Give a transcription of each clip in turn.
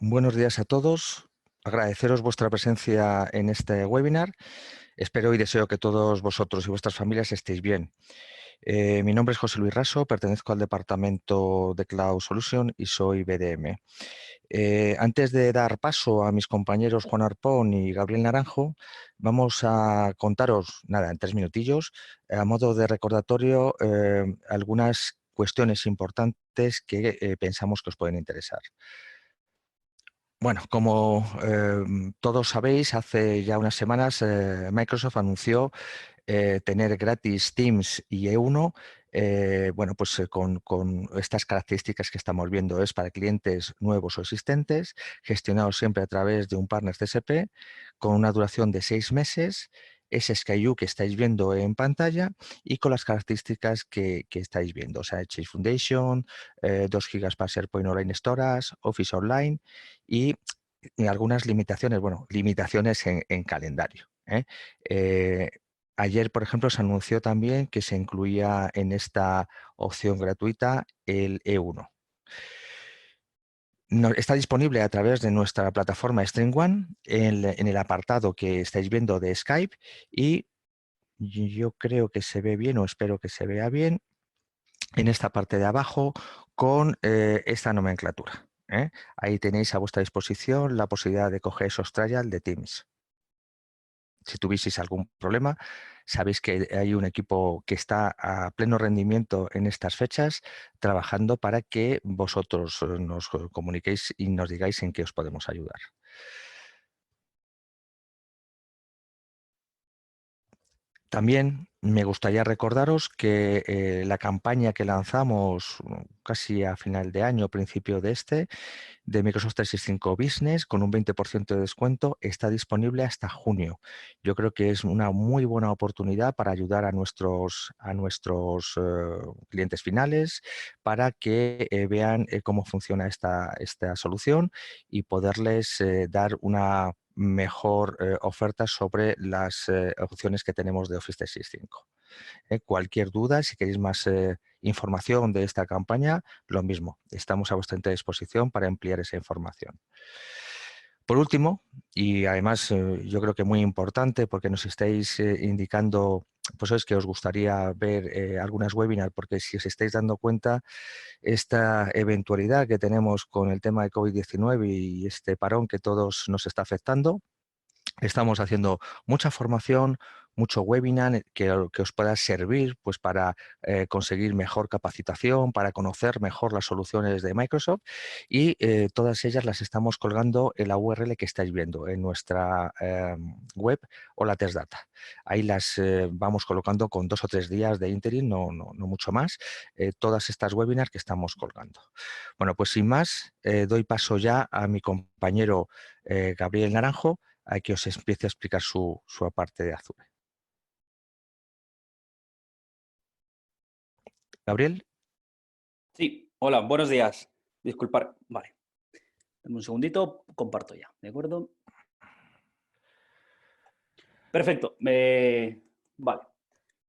Buenos días a todos. Agradeceros vuestra presencia en este webinar. Espero y deseo que todos vosotros y vuestras familias estéis bien. Mi nombre es José Luis Raso, pertenezco al departamento de Cloud Solution y soy BDM. Antes de dar paso a mis compañeros Juan Arpón y Gabriel Naranjo, vamos a contaros, nada, en 3 minutillos, a modo de recordatorio, algunas cuestiones importantes que pensamos que os pueden interesar. Bueno, como todos sabéis, hace ya unas semanas Microsoft anunció tener gratis Teams y E1, bueno, pues con estas características que estamos viendo. Es para clientes nuevos o existentes, gestionados siempre a través de un partner CSP, con una duración de 6 meses, ese SkyU que estáis viendo en pantalla y con las características que estáis viendo. O sea, Change Foundation, 2 GB para SharePoint Online Storage, Office Online y algunas limitaciones, bueno, limitaciones en calendario. Ayer, por ejemplo, se anunció también que se incluía en esta opción gratuita el E1. Está disponible a través de nuestra plataforma StreamOne en el apartado que estáis viendo de Skype y yo creo que se ve bien o espero que se vea bien en esta parte de abajo con esta nomenclatura. Ahí tenéis a vuestra disposición la posibilidad de coger esos trials de Teams. Si tuvieseis algún problema, sabéis que hay un equipo que está a pleno rendimiento en estas fechas, trabajando para que vosotros nos comuniquéis y nos digáis en qué os podemos ayudar. También me gustaría recordaros que la campaña que lanzamos casi a final de año, principio de de Microsoft 365 Business, con un 20% de descuento, está disponible hasta junio. Yo creo que es una muy buena oportunidad para ayudar a nuestros clientes finales, para que vean cómo funciona esta solución y poderles dar una mejor oferta sobre las opciones que tenemos de Office 365. Cualquier duda, si queréis más información de esta campaña, lo mismo, estamos a vuestra entera disposición para ampliar esa información. Por último, y además yo creo que muy importante porque nos estáis indicando pues es que os gustaría ver algunas webinars, porque si os estáis dando cuenta, esta eventualidad que tenemos con el tema de COVID-19 y este parón que todos nos está afectando, estamos haciendo mucha formación, mucho webinar que os pueda servir pues, para conseguir mejor capacitación, para conocer mejor las soluciones de Microsoft y todas ellas las estamos colgando en la URL que estáis viendo en nuestra web o la Test Data. Ahí las vamos colocando con 2 o 3 días de interim, no mucho más, todas estas webinars que estamos colgando. Bueno, pues sin más, doy paso ya a mi compañero Gabriel Naranjo, a que os empiece a explicar su parte de Azure. Gabriel. Sí, hola, buenos días. Disculpar, vale. Dame un segundito, comparto ya, ¿de acuerdo? Perfecto, vale.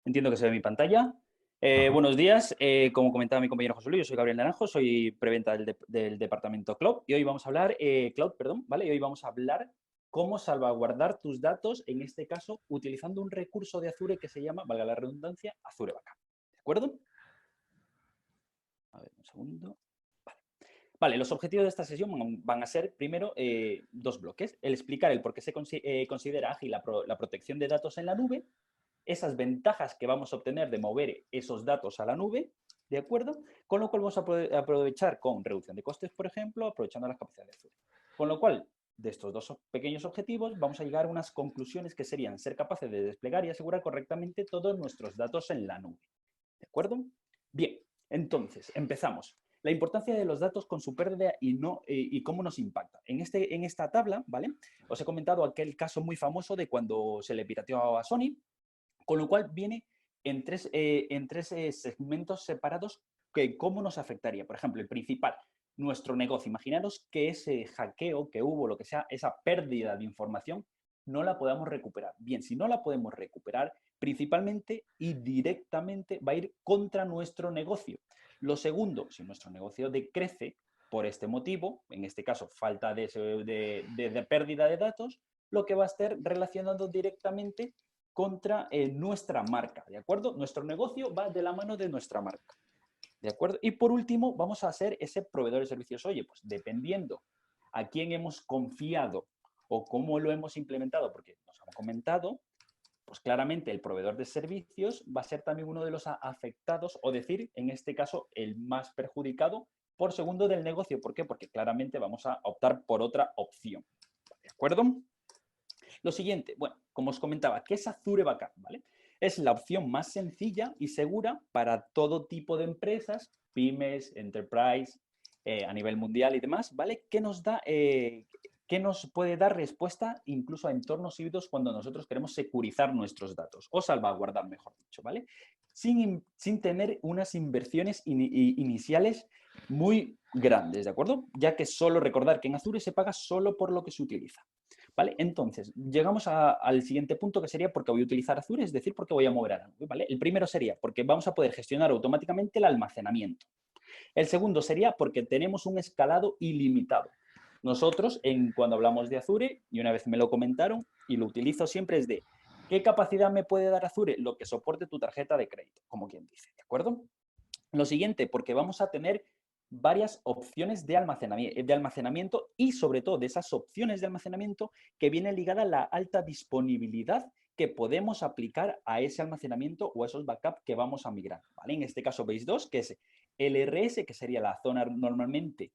Entiendo que se ve mi pantalla. Buenos días, como comentaba mi compañero José Luis, yo soy Gabriel Naranjo, soy preventa del departamento Cloud y hoy vamos a hablar, ¿vale? Y hoy vamos a hablar cómo salvaguardar tus datos, en este caso, utilizando un recurso de Azure que se llama, valga la redundancia, Azure Backup. ¿De acuerdo? A ver, un segundo. Vale, los objetivos de esta sesión van a ser, primero, 2 bloques. El explicar el por qué se considera ágil la protección de datos en la nube, esas ventajas que vamos a obtener de mover esos datos a la nube, ¿de acuerdo? Con lo cual vamos a aprovechar con reducción de costes, por ejemplo, aprovechando las capacidades de Azure. Con lo cual, de estos 2 pequeños objetivos, vamos a llegar a unas conclusiones que serían ser capaces de desplegar y asegurar correctamente todos nuestros datos en la nube. ¿De acuerdo? Bien, entonces, empezamos. La importancia de los datos con su pérdida y cómo nos impacta. En esta tabla, ¿vale? Os he comentado aquel caso muy famoso de cuando se le pirateó a Sony, con lo cual viene en tres segmentos separados que cómo nos afectaría. Por ejemplo, el principal, nuestro negocio. Imaginaros que ese hackeo que hubo, lo que sea, esa pérdida de información, no la podamos recuperar. Bien, si no la podemos recuperar, principalmente y directamente va a ir contra nuestro negocio. Lo segundo, si nuestro negocio decrece, por este motivo, en este caso falta de pérdida de datos, lo que va a estar relacionado directamente contra nuestra marca, ¿de acuerdo? Nuestro negocio va de la mano de nuestra marca, ¿de acuerdo? Y por último, vamos a ser ese proveedor de servicios. Oye, pues dependiendo a quién hemos confiado o cómo lo hemos implementado, porque nos han comentado, pues claramente el proveedor de servicios va a ser también uno de los afectados, o decir, en este caso, el más perjudicado por segundo del negocio. ¿Por qué? Porque claramente vamos a optar por otra opción, ¿de acuerdo? Lo siguiente, bueno, como os comentaba, ¿qué es Azure Backup? ¿Vale? Es la opción más sencilla y segura para todo tipo de empresas, pymes, enterprise, a nivel mundial y demás, ¿vale? Que nos puede dar respuesta incluso a entornos híbridos cuando nosotros queremos securizar nuestros datos o salvaguardar, mejor dicho, ¿vale? Sin tener unas inversiones iniciales muy grandes, ¿de acuerdo? Ya que solo recordar que en Azure se paga solo por lo que se utiliza. ¿Vale? Entonces, llegamos al siguiente punto, que sería porque voy a utilizar Azure, es decir, porque voy a mover a la nube, ¿vale? El primero sería porque vamos a poder gestionar automáticamente el almacenamiento. El segundo sería porque tenemos un escalado ilimitado. Nosotros, cuando hablamos de Azure, y una vez me lo comentaron, y lo utilizo siempre, es de ¿qué capacidad me puede dar Azure? Lo que soporte tu tarjeta de crédito, como quien dice, ¿de acuerdo? Lo siguiente, porque vamos a tener varias opciones de almacenamiento y sobre todo de esas opciones de almacenamiento que viene ligada a la alta disponibilidad que podemos aplicar a ese almacenamiento o a esos backups que vamos a migrar, ¿vale? En este caso veis dos, que es LRS, que sería la zona normalmente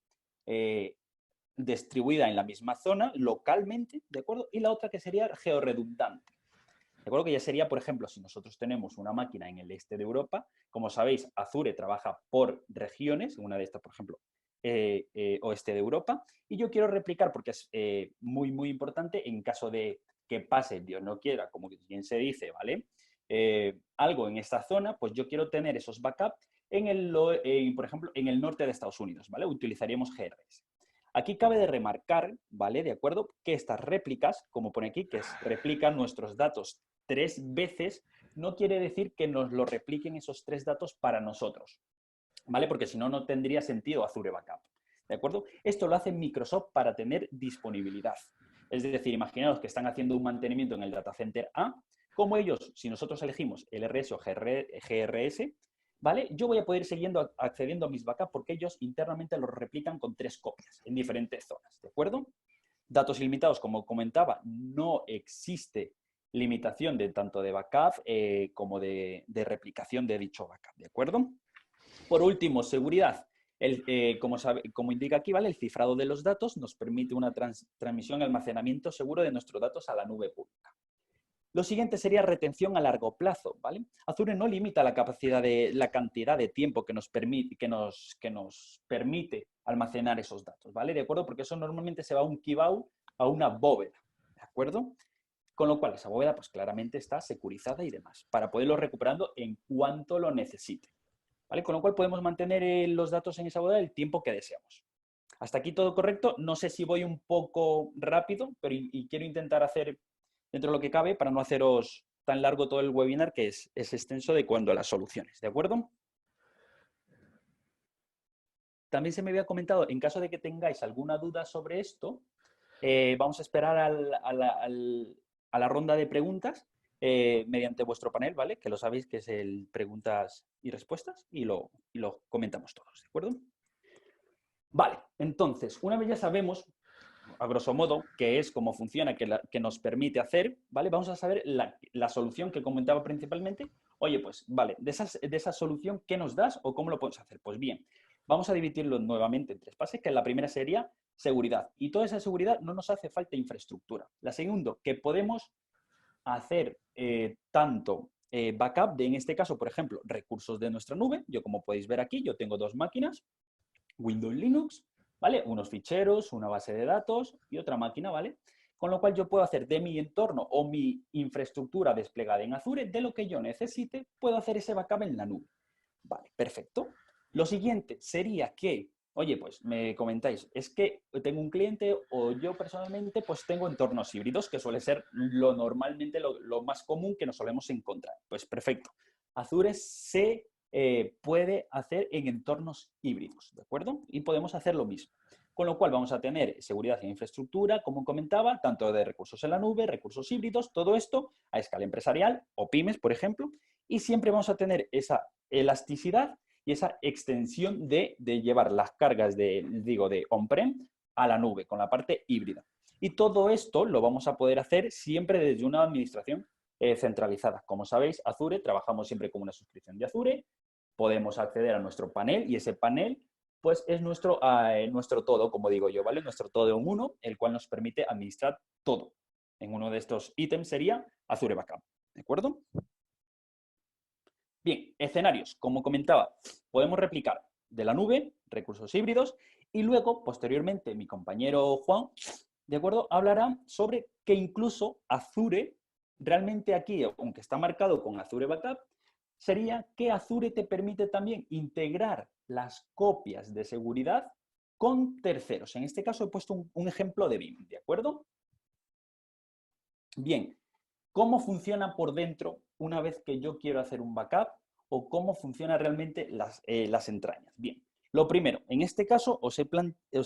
distribuida en la misma zona localmente, ¿de acuerdo? Y la otra que sería georredundante. De acuerdo que ya sería, por ejemplo, si nosotros tenemos una máquina en el este de Europa, como sabéis, Azure trabaja por regiones, una de estas, por ejemplo, oeste de Europa, y yo quiero replicar, porque es muy, muy importante, en caso de que pase, Dios no quiera, como bien se dice, ¿vale? Algo en esta zona, pues yo quiero tener esos backups por ejemplo, en el norte de Estados Unidos, ¿vale? Utilizaríamos GRS. Aquí cabe de remarcar, ¿vale? De acuerdo, que estas réplicas, como pone aquí, que replican nuestros datos 3 veces, no quiere decir que nos lo repliquen esos 3 datos para nosotros, ¿vale? Porque si no, no tendría sentido Azure Backup, ¿de acuerdo? Esto lo hace Microsoft para tener disponibilidad. Es decir, imaginaos que están haciendo un mantenimiento en el data center A, como ellos, si nosotros elegimos LRS o GRS, ¿vale? Yo voy a poder ir accediendo a mis backups porque ellos internamente los replican con 3 copias en diferentes zonas, ¿de acuerdo? Datos ilimitados, como comentaba, no existe limitación de tanto de backup como de replicación de dicho backup, ¿de acuerdo? Por último, seguridad. Como indica aquí, ¿vale? El cifrado de los datos nos permite una transmisión y almacenamiento seguro de nuestros datos a la nube pública. Lo siguiente sería retención a largo plazo, ¿vale? Azure no limita la cantidad de tiempo que nos permite almacenar esos datos, ¿vale? ¿De acuerdo? Porque eso normalmente se va a un keyvault, a una bóveda, ¿de acuerdo? Con lo cual esa bóveda pues claramente está securizada y demás, para poderlo recuperando en cuanto lo necesite, ¿vale? Con lo cual podemos mantener los datos en esa bóveda el tiempo que deseamos. Hasta aquí todo correcto. No sé si voy un poco rápido, pero quiero intentar hacer dentro de lo que cabe para no haceros tan largo todo el webinar, que es extenso de cuanto a las soluciones, ¿de acuerdo? También se me había comentado, en caso de que tengáis alguna duda sobre esto, vamos a esperar a la ronda de preguntas mediante vuestro panel, ¿vale? Que lo sabéis que es el preguntas y respuestas y lo comentamos todos, ¿de acuerdo? Vale, entonces, una vez ya sabemos, a grosso modo, qué es, cómo funciona, qué nos permite hacer, ¿vale? Vamos a saber la solución que comentaba principalmente. Oye, pues, vale, de esa solución, ¿qué nos das o cómo lo podemos hacer? Pues bien, vamos a dividirlo nuevamente en 3 fases, que la primera sería seguridad. Y toda esa seguridad no nos hace falta infraestructura. La segunda, que podemos hacer tanto backup de, en este caso, por ejemplo, recursos de nuestra nube. Yo, como podéis ver aquí, yo tengo 2 máquinas, Windows Linux, ¿vale? Unos ficheros, una base de datos y otra máquina, ¿vale? Con lo cual yo puedo hacer de mi entorno o mi infraestructura desplegada en Azure, de lo que yo necesite, puedo hacer ese backup en la nube. Vale, perfecto. Lo siguiente sería que, oye, pues me comentáis, es que tengo un cliente o yo personalmente pues tengo entornos híbridos, que suele ser normalmente lo más común que nos solemos encontrar. Pues perfecto. Azure se puede hacer en entornos híbridos, ¿de acuerdo? Y podemos hacer lo mismo. Con lo cual vamos a tener seguridad en infraestructura, como comentaba, tanto de recursos en la nube, recursos híbridos, todo esto a escala empresarial o pymes, por ejemplo, y siempre vamos a tener esa elasticidad y esa extensión de llevar las cargas de on-prem a la nube, con la parte híbrida. Y todo esto lo vamos a poder hacer siempre desde una administración centralizada. Como sabéis, Azure, trabajamos siempre con una suscripción de Azure, podemos acceder a nuestro panel y ese panel pues es nuestro todo, como digo yo, ¿vale? Nuestro todo en uno, el cual nos permite administrar todo. En uno de estos ítems sería Azure Backup, ¿de acuerdo? Bien, escenarios, como comentaba, podemos replicar de la nube, recursos híbridos, y luego, posteriormente, mi compañero Juan, ¿de acuerdo?, hablará sobre que incluso Azure, realmente aquí, aunque está marcado con Azure Backup, sería que Azure te permite también integrar las copias de seguridad con terceros. En este caso he puesto un ejemplo de BIM, ¿de acuerdo? Bien, ¿cómo funciona por dentro una vez que yo quiero hacer un backup o cómo funcionan realmente las entrañas? Bien, lo primero, en este caso os he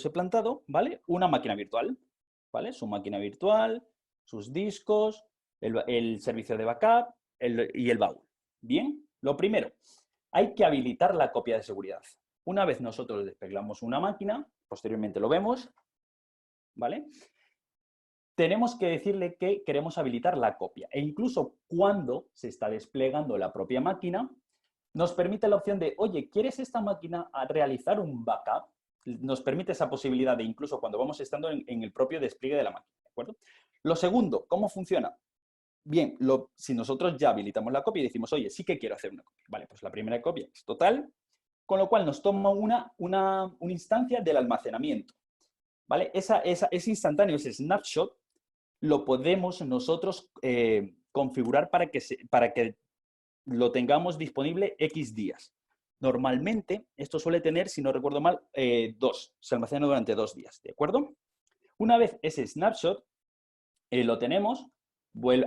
plantado, ¿vale?, una máquina virtual, ¿vale? Su máquina virtual, sus discos, el servicio de backup y el baúl. Bien, lo primero, hay que habilitar la copia de seguridad. Una vez nosotros desplegamos una máquina, posteriormente lo vemos, ¿vale?, tenemos que decirle que queremos habilitar la copia. E incluso cuando se está desplegando la propia máquina, nos permite la opción de, oye, ¿quieres esta máquina a realizar un backup? Nos permite esa posibilidad de incluso cuando vamos estando en el propio despliegue de la máquina, ¿de acuerdo? Lo segundo, ¿cómo funciona? Bien, si nosotros ya habilitamos la copia y decimos, oye, sí que quiero hacer una copia. Vale, pues la primera copia es total, con lo cual nos toma una instancia del almacenamiento. ¿Vale? Ese instantáneo, ese snapshot, lo podemos nosotros configurar para que lo tengamos disponible X días. Normalmente, esto suele tener, si no recuerdo mal, se almacena durante 2 días, ¿de acuerdo? Una vez ese snapshot lo tenemos,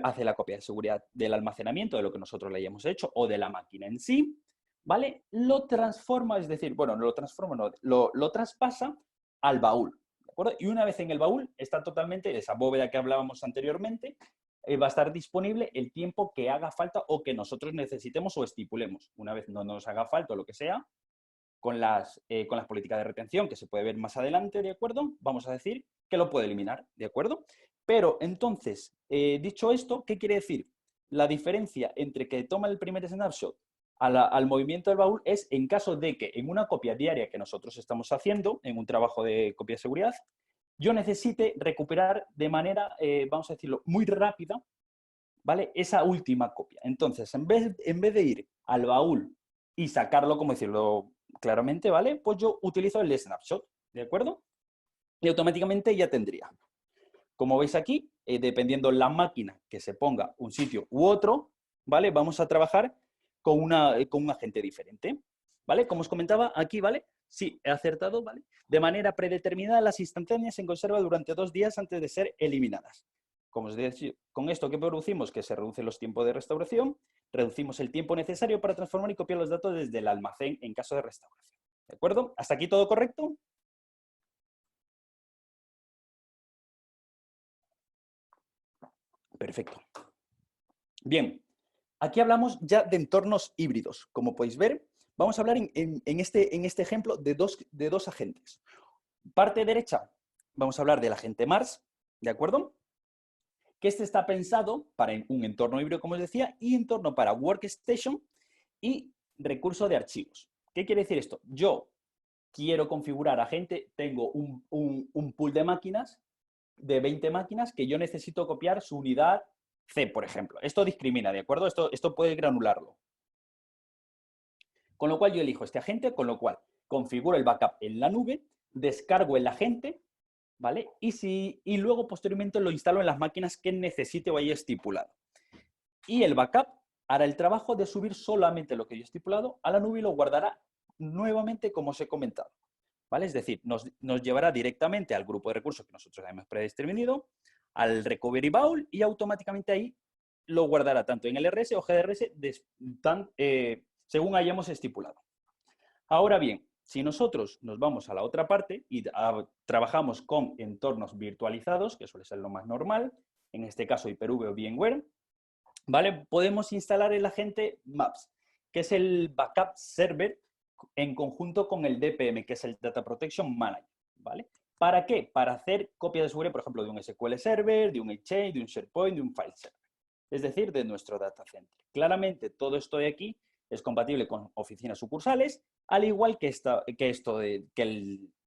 hace la copia de seguridad del almacenamiento de lo que nosotros le hayamos hecho o de la máquina en sí, ¿vale? Lo transforma, es decir, bueno, no lo transforma, no, lo traspasa al baúl, ¿de acuerdo? Y una vez en el baúl está totalmente, esa bóveda que hablábamos anteriormente, va a estar disponible el tiempo que haga falta o que nosotros necesitemos o estipulemos. Una vez no nos haga falta o lo que sea, con las políticas de retención, que se puede ver más adelante, ¿de acuerdo? Vamos a decir que lo puede eliminar, ¿de acuerdo? Pero entonces, dicho esto, ¿qué quiere decir? La diferencia entre que toma el primer snapshot al movimiento del baúl es en caso de que en una copia diaria que nosotros estamos haciendo, en un trabajo de copia de seguridad, yo necesite recuperar de manera, vamos a decirlo, muy rápida, ¿vale?, esa última copia. Entonces, en vez de ir al baúl y sacarlo, como decirlo claramente, ¿vale?, pues yo utilizo el snapshot, ¿de acuerdo? Y automáticamente ya tendría. Como veis aquí, dependiendo la máquina que se ponga un sitio u otro, ¿vale?, vamos a trabajar con un agente diferente, ¿vale? Como os comentaba aquí, ¿vale? Sí, he acertado, ¿vale? De manera predeterminada, las instantáneas se conservan durante 2 días antes de ser eliminadas. Como os decía, con esto que producimos, que se reducen los tiempos de restauración, reducimos el tiempo necesario para transformar y copiar los datos desde el almacén en caso de restauración. ¿De acuerdo? ¿Hasta aquí todo correcto? Perfecto. Bien, aquí hablamos ya de entornos híbridos. Como podéis ver, vamos a hablar en este ejemplo de dos agentes. Parte derecha, vamos a hablar del agente Mars, ¿de acuerdo? Que este está pensado para un entorno híbrido, como os decía, y entorno para workstation y recurso de archivos. ¿Qué quiere decir esto? Yo quiero configurar agente, tengo un pool de máquinas, de 20 máquinas, que yo necesito copiar su unidad C, por ejemplo. Esto discrimina, ¿de acuerdo? Esto puede granularlo. Con lo cual yo elijo este agente, con lo cual configuro el backup en la nube, descargo el agente, ¿vale? Y luego posteriormente lo instalo en las máquinas que necesite o haya estipulado. Y el backup hará el trabajo de subir solamente lo que yo he estipulado a la nube y lo guardará nuevamente como os he comentado, ¿vale? Es decir, nos llevará directamente al grupo de recursos que nosotros hemos predeterminado, al recovery baúl, y automáticamente ahí lo guardará tanto en el RS o GDRS según hayamos estipulado. Ahora bien, si nosotros nos vamos a la otra parte y trabajamos con entornos virtualizados, que suele ser lo más normal, en este caso Hyper-V o VMware, ¿vale? Podemos instalar el agente Maps, que es el backup server en conjunto con el DPM, que es el Data Protection Manager, ¿vale? ¿Para qué? Para hacer copia de seguridad, por ejemplo, de un SQL Server, de un Exchange, de un SharePoint, de un File Server, es decir, de nuestro data center. Claramente, todo esto de aquí es compatible con oficinas sucursales, al igual que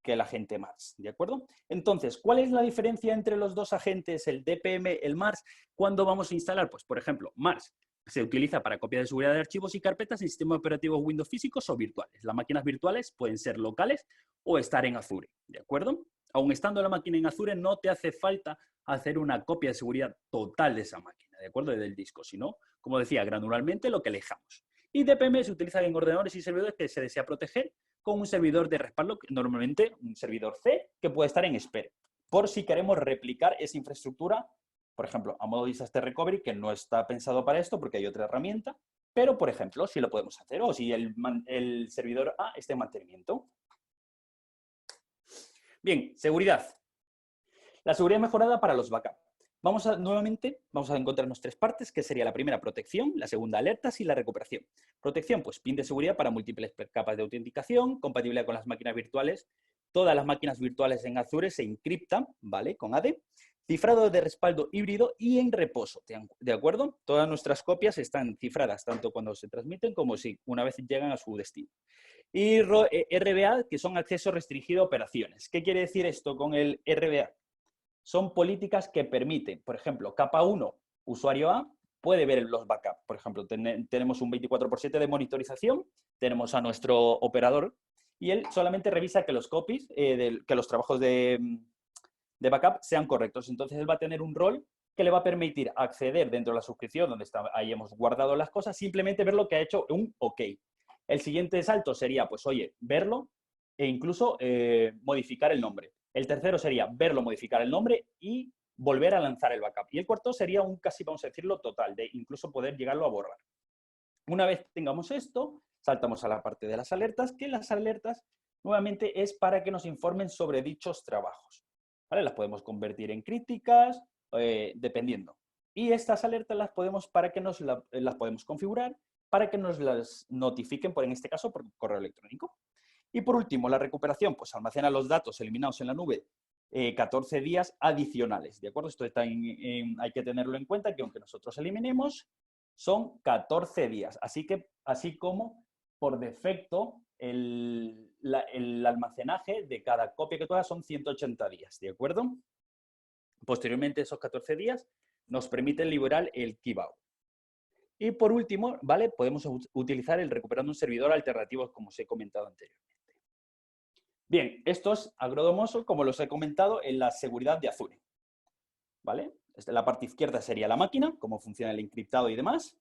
el agente Mars, ¿de acuerdo? Entonces, ¿cuál es la diferencia entre los dos agentes, el DPM, el Mars, cuando vamos a instalar? Pues, por ejemplo, Mars se utiliza para copia de seguridad de archivos y carpetas en sistemas operativos Windows físicos o virtuales. Las máquinas virtuales pueden ser locales o estar en Azure, ¿de acuerdo? Aun estando la máquina en Azure, no te hace falta hacer una copia de seguridad total de esa máquina, ¿de acuerdo? Del disco, sino, como decía, granularmente lo que elijamos. Y DPM se utiliza en ordenadores y servidores que se desea proteger con un servidor de respaldo, normalmente un servidor C, que puede estar en espera, por si queremos replicar esa infraestructura, por ejemplo, a modo de Disaster Recovery, que no está pensado para esto porque hay otra herramienta, pero, por ejemplo, si lo podemos hacer, o si el servidor A está en mantenimiento. Bien, seguridad. La seguridad mejorada para los backups. Nuevamente vamos a encontrarnos tres partes, que sería la primera, protección, la segunda, alertas y la recuperación. Protección, pues pin de seguridad para múltiples capas de autenticación, compatibilidad con las máquinas virtuales. Todas las máquinas virtuales en Azure se encriptan, ¿vale? Con AD. Cifrado de respaldo híbrido y en reposo, ¿de acuerdo? Todas nuestras copias están cifradas, tanto cuando se transmiten como si una vez llegan a su destino. Y RBA, que son acceso restringido a operaciones. ¿Qué quiere decir esto con el RBA? Son políticas que permiten, por ejemplo, capa 1, usuario A, puede ver los backups. Por ejemplo, tenemos un 24/7 de monitorización, tenemos a nuestro operador y él solamente revisa que los copies, que los trabajos de backup sean correctos. Entonces, él va a tener un rol que le va a permitir acceder dentro de la suscripción, donde ahí hemos guardado las cosas, simplemente ver lo que ha hecho un OK. El siguiente salto sería, pues, oye, verlo e incluso modificar el nombre. El tercero sería verlo, modificar el nombre y volver a lanzar el backup. Y el cuarto sería un casi, vamos a decirlo, total, de incluso poder llegarlo a borrar. Una vez tengamos esto, saltamos a la parte de las alertas, que las alertas nuevamente es para que nos informen sobre dichos trabajos. ¿Vale? Las podemos convertir en críticas, dependiendo. Y estas alertas las podemos, las podemos configurar para que nos las notifiquen, en este caso, por correo electrónico. Y por último, la recuperación, pues almacena los datos eliminados en la nube 14 días adicionales, ¿de acuerdo? Esto hay que tenerlo en cuenta, que aunque nosotros eliminemos, son 14 días. Así como, por defecto, el almacenaje de cada copia que tú hagas son 180 días, ¿de acuerdo? Posteriormente, esos 14 días nos permiten liberar el keybau. Y por último, ¿vale? Podemos utilizar el recuperando un servidor alternativo, como os he comentado anteriormente. Bien, esto es agrodomoso, como los he comentado, en la seguridad de Azure. ¿Vale? La parte izquierda sería la máquina, cómo funciona el encriptado y demás.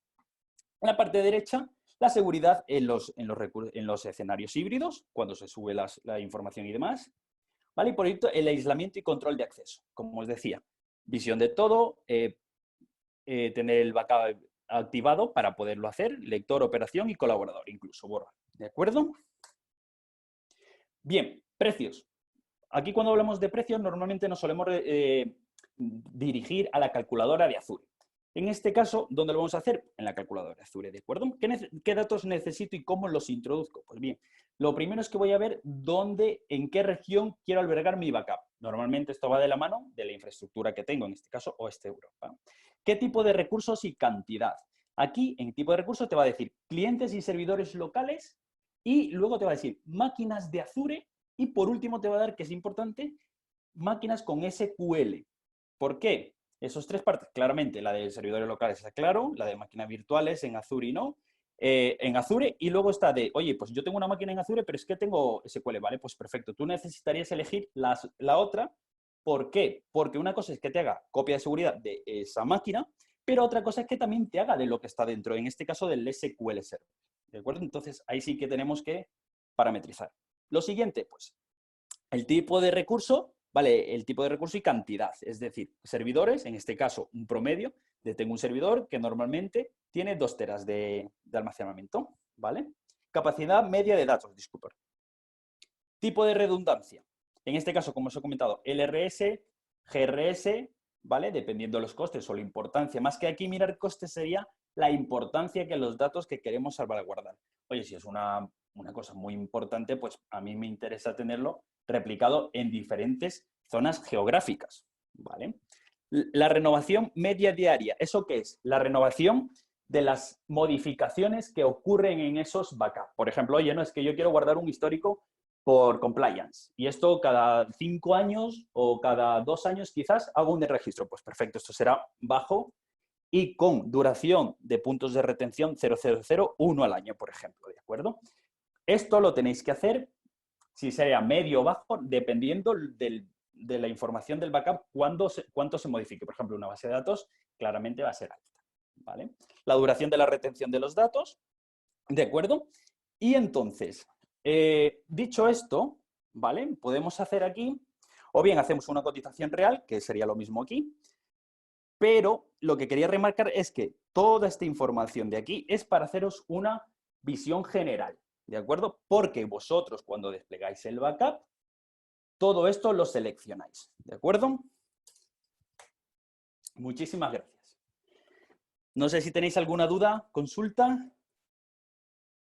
En la parte derecha, la seguridad en los escenarios híbridos, cuando se sube la información y demás. ¿Vale? Y por ello, el aislamiento y control de acceso. Como os decía, visión de todo, tener el backup activado para poderlo hacer, lector, operación y colaborador, incluso borrar. ¿De acuerdo? Bien, precios. Aquí cuando hablamos de precios normalmente nos solemos dirigir a la calculadora de Azure. En este caso, ¿dónde lo vamos a hacer? En la calculadora de Azure, ¿de acuerdo? ¿Qué datos necesito y cómo los introduzco? Pues bien, lo primero es que voy a ver en qué región quiero albergar mi backup. Normalmente esto va de la mano de la infraestructura que tengo, en este caso, Oeste Europa. ¿Qué tipo de recursos y cantidad? Aquí, en tipo de recursos, te va a decir clientes y servidores locales y luego te va a decir máquinas de Azure y por último te va a dar, que es importante, máquinas con SQL. ¿Por qué? Esos tres partes, claramente, la de servidores locales está claro, la de máquinas virtuales en Azure y no, en Azure, y luego está oye, pues yo tengo una máquina en Azure, pero es que tengo SQL, ¿vale? Pues perfecto, tú necesitarías elegir la otra. ¿Por qué? Porque una cosa es que te haga copia de seguridad de esa máquina, pero otra cosa es que también te haga de lo que está dentro, en este caso del SQL Server, ¿de acuerdo? Entonces, ahí sí que tenemos que parametrizar. Lo siguiente, pues, el tipo de recurso, ¿vale? El tipo de recurso y cantidad, es decir, servidores, en este caso, un promedio, tengo un servidor que normalmente tiene 2 teras de almacenamiento, ¿vale? Capacidad media de datos, disculpa. Tipo de redundancia. En este caso, como os he comentado, LRS, GRS, ¿vale? Dependiendo de los costes o la importancia. Más que aquí mirar costes sería la importancia que los datos que queremos salvaguardar. Oye, si es una cosa muy importante, pues a mí me interesa tenerlo replicado en diferentes zonas geográficas, ¿vale? La renovación media diaria. ¿Eso qué es? La renovación de las modificaciones que ocurren en esos backups. Por ejemplo, oye, no, es que yo quiero guardar un histórico por compliance. Y esto cada 5 años o cada 2 años quizás hago un registro. Pues perfecto, esto será bajo y con duración de puntos de retención 0,001 al año, por ejemplo, ¿de acuerdo? Esto lo tenéis que hacer, si sea medio o bajo, dependiendo de la información del backup, cuánto se modifique. Por ejemplo, una base de datos claramente va a ser alta, ¿vale? La duración de la retención de los datos, ¿de acuerdo? Y entonces, dicho esto, ¿vale? Podemos hacer aquí, o bien hacemos una cotización real, que sería lo mismo aquí, pero lo que quería remarcar es que toda esta información de aquí es para haceros una visión general, ¿de acuerdo? Porque vosotros cuando desplegáis el backup, todo esto lo seleccionáis, ¿de acuerdo? Muchísimas gracias. No sé si tenéis alguna duda, consulta.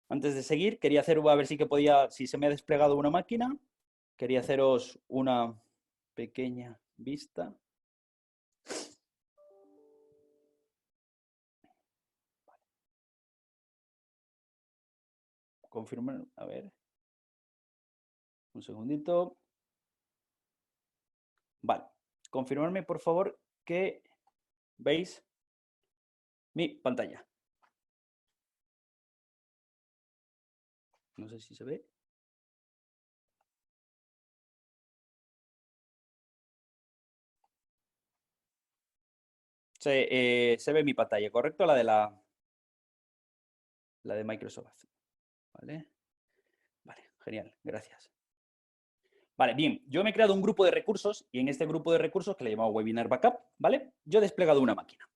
Antes de seguir, quería hacer, a ver si que podía, si se me ha desplegado una máquina, quería haceros una pequeña vista. Confirmar, a ver. Un segundito. Vale. Confirmarme, por favor, que veis mi pantalla. No sé si se ve. Se ve mi pantalla, ¿correcto? La de Microsoft. ¿Vale? Vale, genial, gracias. Vale, bien, yo me he creado un grupo de recursos y en este grupo de recursos, que le he llamado Webinar Backup, ¿vale? Yo he desplegado una máquina.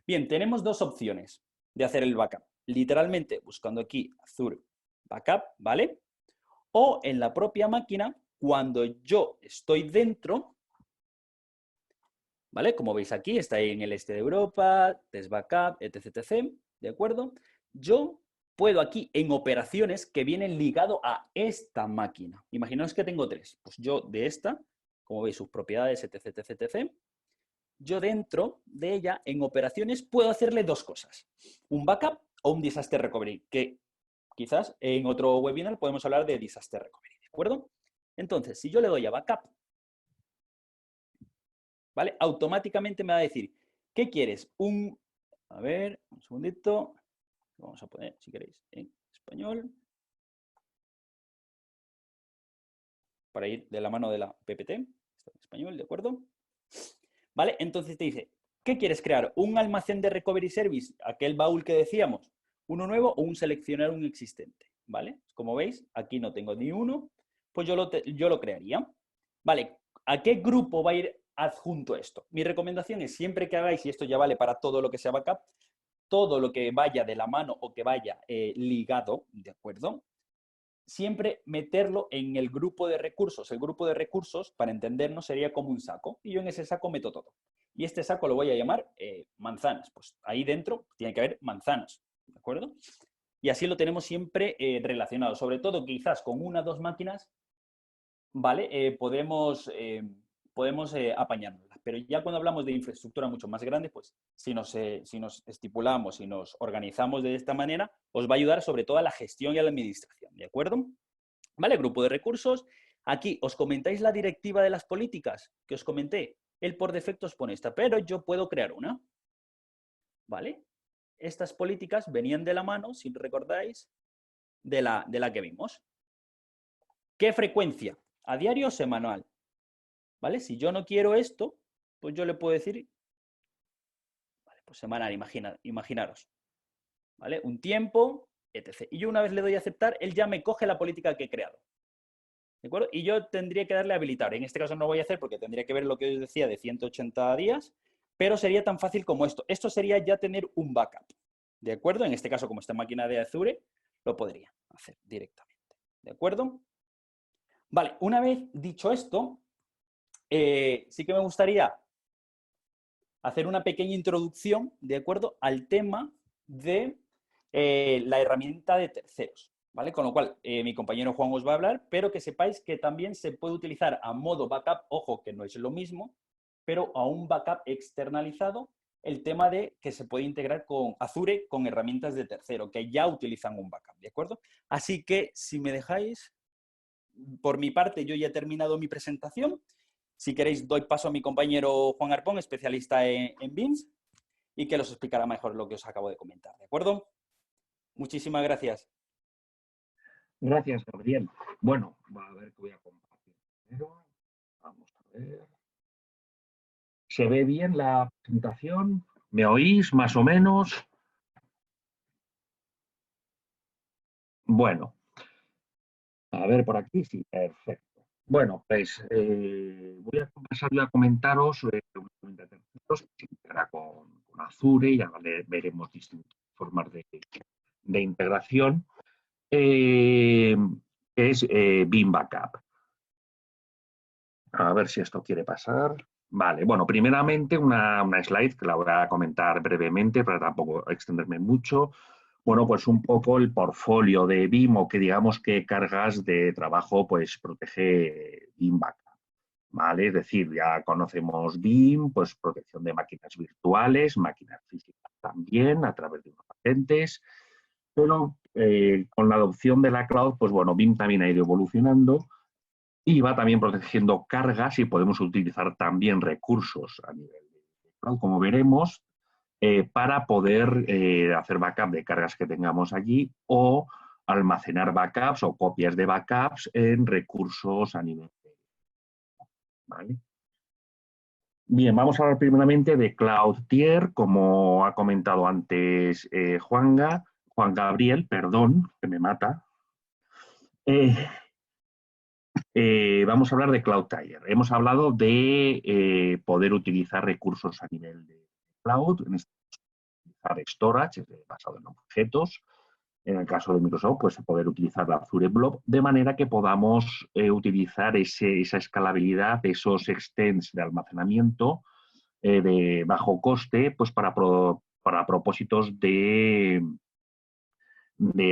Bien, tenemos dos opciones de hacer el backup. Literalmente, buscando aquí Azure Backup, ¿vale? O en la propia máquina, cuando yo estoy dentro, ¿vale? Como veis aquí, está ahí en el este de Europa, Test Backup, etc, etc, ¿de acuerdo? Yo puedo aquí en operaciones que vienen ligado a esta máquina. Imaginaos que tengo tres. Pues yo de esta, como veis, sus propiedades, etc, etc, etc, yo dentro de ella, en operaciones, puedo hacerle dos cosas. Un backup o un disaster recovery, que quizás en otro webinar podemos hablar de disaster recovery, ¿de acuerdo? Entonces, si yo le doy a backup, ¿vale? Automáticamente me va a decir, ¿qué quieres? A ver, un segundito. Vamos a poner, si queréis, en español. Para ir de la mano de la PPT. Está en español, ¿de acuerdo? ¿Vale? Entonces te dice, ¿qué quieres crear? ¿Un almacén de recovery service? Aquel baúl que decíamos. ¿Uno nuevo o un seleccionar un existente? ¿Vale? Como veis, aquí no tengo ni uno. Pues yo lo crearía. ¿Vale? ¿A qué grupo va a ir adjunto esto? Mi recomendación es siempre que hagáis, y esto ya vale para todo lo que sea backup, todo lo que vaya de la mano o que vaya ligado, ¿de acuerdo? Siempre meterlo en el grupo de recursos. El grupo de recursos, para entendernos, sería como un saco. Y yo en ese saco meto todo. Y este saco lo voy a llamar manzanas. Pues ahí dentro tiene que haber manzanas, ¿de acuerdo? Y así lo tenemos siempre relacionado. Sobre todo, quizás con una o dos máquinas, ¿vale? Podemos apañarnos. Pero ya cuando hablamos de infraestructura mucho más grande, pues si nos estipulamos, si nos organizamos de esta manera, os va a ayudar sobre todo a la gestión y a la administración, ¿de acuerdo? ¿Vale? Grupo de recursos. Aquí os comentáis la directiva de las políticas que os comenté. Él por defecto os pone esta, pero yo puedo crear una. ¿Vale? Estas políticas venían de la mano, si recordáis, de la que vimos. ¿Qué frecuencia? ¿A diario o semanal? ¿Vale? Si yo no quiero esto, pues yo le puedo decir, vale, pues semanal, imaginaros, ¿vale? Un tiempo, etc. Y yo una vez le doy a aceptar, él ya me coge la política que he creado, ¿de acuerdo? Y yo tendría que darle a habilitar. En este caso no lo voy a hacer porque tendría que ver lo que os decía de 180 días, pero sería tan fácil como esto. Esto sería ya tener un backup, ¿de acuerdo? En este caso, como esta máquina de Azure, lo podría hacer directamente. ¿De acuerdo? Vale, una vez dicho esto, sí que me gustaría hacer una pequeña introducción, ¿de acuerdo?, al tema de la herramienta de terceros, ¿vale? Con lo cual, mi compañero Juan os va a hablar, pero que sepáis que también se puede utilizar a modo backup, ojo, que no es lo mismo, pero a un backup externalizado, el tema de que se puede integrar con Azure con herramientas de tercero, que ya utilizan un backup, ¿de acuerdo? Así que, si me dejáis, por mi parte, yo ya he terminado mi presentación. Si queréis, doy paso a mi compañero Juan Arpón, especialista en BIMS, y que os explicará mejor lo que os acabo de comentar, ¿de acuerdo? Muchísimas gracias. Gracias, Gabriel. Bueno, a ver qué voy a compartir primero. Vamos a ver. ¿Se ve bien la presentación? ¿Me oís más o menos? Bueno, a ver por aquí, sí, perfecto. Bueno, pues voy a pasar a comentaros una herramienta de terceros que se integra con Azure, y ya veremos distintas formas de integración, que es BIM Backup. A ver si esto quiere pasar. Vale, bueno, primeramente una slide que la voy a comentar brevemente para tampoco extenderme mucho. Bueno, pues un poco el portfolio de BIM, o que digamos que cargas de trabajo pues protege BIM Backup, ¿vale? Es decir, ya conocemos BIM, pues protección de máquinas virtuales, máquinas físicas también a través de unos patentes, pero con la adopción de la cloud, pues bueno, BIM también ha ido evolucionando y va también protegiendo cargas, y podemos utilizar también recursos a nivel de cloud, como veremos, para poder hacer backup de cargas que tengamos allí, o almacenar backups o copias de backups en recursos a nivel de, ¿vale? Bien, vamos a hablar primeramente de Cloud Tier, como ha comentado antes Juan Gabriel, perdón, que me mata. Vamos a hablar de Cloud Tier. Hemos hablado de poder utilizar recursos a nivel de cloud, en este caso, utilizar storage basado en objetos. En el caso de Microsoft, pues poder utilizar la Azure Blob, de manera que podamos utilizar esa escalabilidad, esos extents de almacenamiento de bajo coste, pues para propósitos de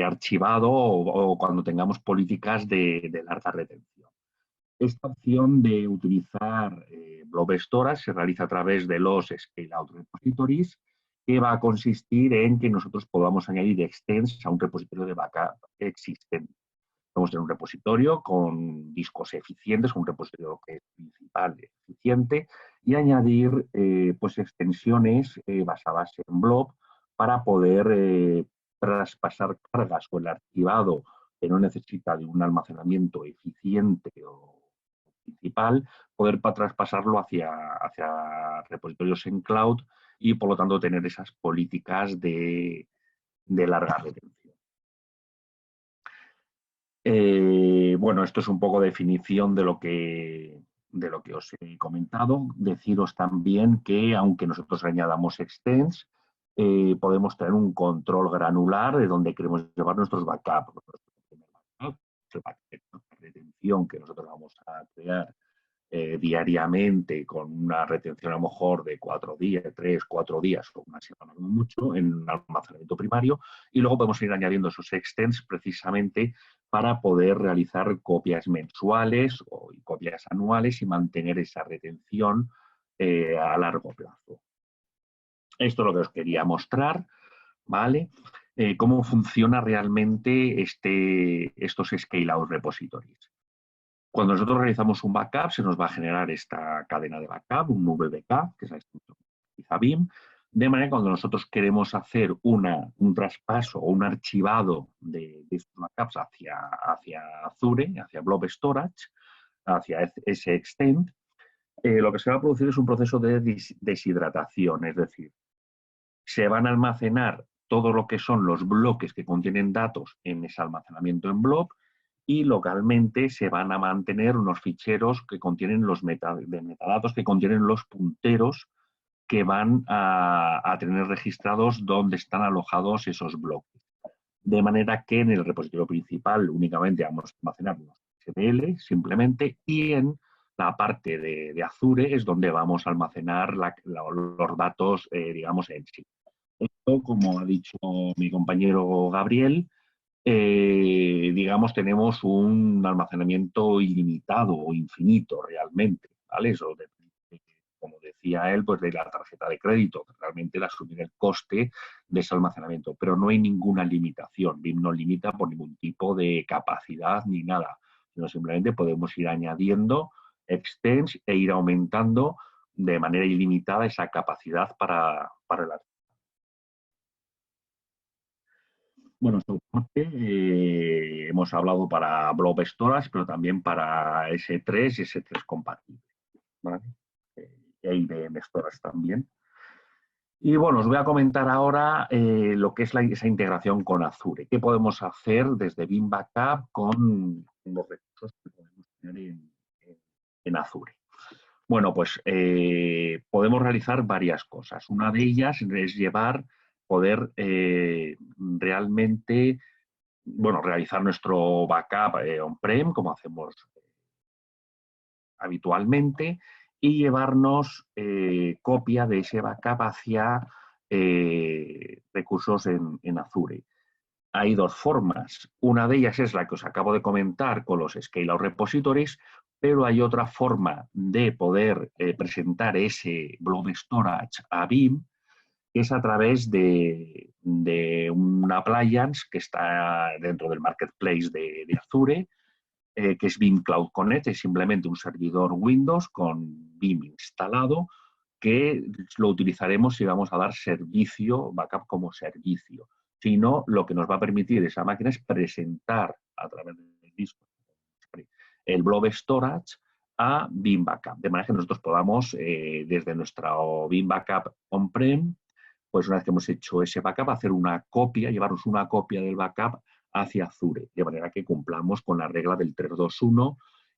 archivado, o cuando tengamos políticas de larga retención. Esta opción de utilizar Blob Storage se realiza a través de los Scale-out Repositories, que va a consistir en que nosotros podamos añadir extents a un repositorio de backup existente. Podemos tener un repositorio con discos eficientes, un repositorio que es principal eficiente, y añadir pues extensiones basadas en Blob para poder traspasar cargas, o el archivado que no necesita de un almacenamiento eficiente o principal, poder traspasarlo hacia repositorios en cloud, y por lo tanto tener esas políticas de larga retención. Bueno, esto es un poco definición de lo que os he comentado. Deciros también que, aunque nosotros añadamos extents, podemos tener un control granular de dónde queremos llevar nuestros backups. El backup de retención que nosotros vamos a crear diariamente, con una retención a lo mejor de 4 días, 3, 4 días o una semana mucho, en almacenamiento primario, y luego podemos ir añadiendo esos extents precisamente para poder realizar copias mensuales o copias anuales y mantener esa retención a largo plazo. Esto es lo que os quería mostrar, ¿vale? Cómo funciona realmente estos scale-out repositories. Cuando nosotros realizamos un backup, se nos va a generar esta cadena de backup, un VBK, que es la extensión que utiliza BIM, de manera que cuando nosotros queremos hacer un traspaso o un archivado de estos backups hacia Azure, hacia Blob Storage, hacia ese extent, lo que se va a producir es un proceso de deshidratación, es decir, se van a almacenar todo lo que son los bloques que contienen datos en ese almacenamiento en Blob, y localmente se van a mantener unos ficheros que contienen los metadatos, que contienen los punteros que van a tener registrados dónde están alojados esos bloques. de manera que en el repositorio principal únicamente vamos a almacenar los XML simplemente, y en la parte de Azure es donde vamos a almacenar los datos, digamos, en sí. Esto, como ha dicho mi compañero Gabriel, digamos, tenemos un almacenamiento ilimitado o infinito realmente, ¿vale? Eso depende, como decía él, pues de la tarjeta de crédito, realmente de asumir el coste de ese almacenamiento, pero no hay ninguna limitación. BIM no limita por ningún tipo de capacidad ni nada, sino simplemente podemos ir añadiendo extends e ir aumentando de manera ilimitada esa capacidad para el archivo. Bueno, soporte, hemos hablado para Blob Storage, pero también para S3 y S3 compatible, ¿vale? E IBM Storage también. Y bueno, os voy a comentar ahora lo que es esa integración con Azure. ¿Qué podemos hacer desde BIM Backup con los recursos que podemos tener en Azure? Bueno, pues podemos realizar varias cosas. Una de ellas es poder realmente, bueno, realizar nuestro backup on-prem, como hacemos habitualmente, y llevarnos copia de ese backup hacia recursos en Azure. Hay dos formas. Una de ellas es la que os acabo de comentar con los Scale-out Repositories, pero hay otra forma de poder presentar ese Blob Storage a BIM, que es a través de un appliance que está dentro del marketplace de Azure, que es BIM Cloud Connect. Es simplemente un servidor Windows con BIM instalado, que lo utilizaremos si vamos a dar servicio, backup como servicio. Si no, lo que nos va a permitir esa máquina es presentar a través del disco el Blob Storage a BIM Backup, de manera que nosotros podamos, desde nuestro BIM Backup on-prem, pues una vez que hemos hecho ese backup, hacer una copia, llevarnos una copia del backup hacia Azure, de manera que cumplamos con la regla del 3-2-1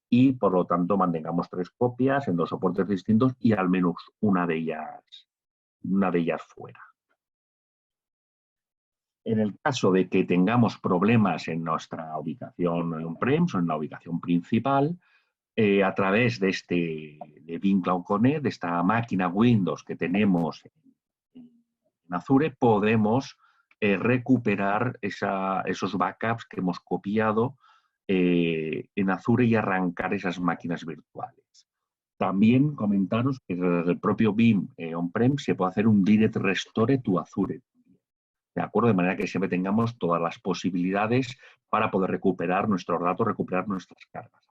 y, por lo tanto, mantengamos 3 copias en 2 soportes distintos y al menos una de ellas fuera. En el caso de que tengamos problemas en nuestra ubicación on-prem o en la ubicación principal, a través de BIM Cloud Connect, de esta máquina Windows que tenemos en Azure, podemos recuperar esos backups que hemos copiado en Azure y arrancar esas máquinas virtuales. También comentaros que desde el propio BIM on-prem se puede hacer un Direct Restore to Azure. ¿De acuerdo? De manera que siempre tengamos todas las posibilidades para poder recuperar nuestros datos, recuperar nuestras cargas.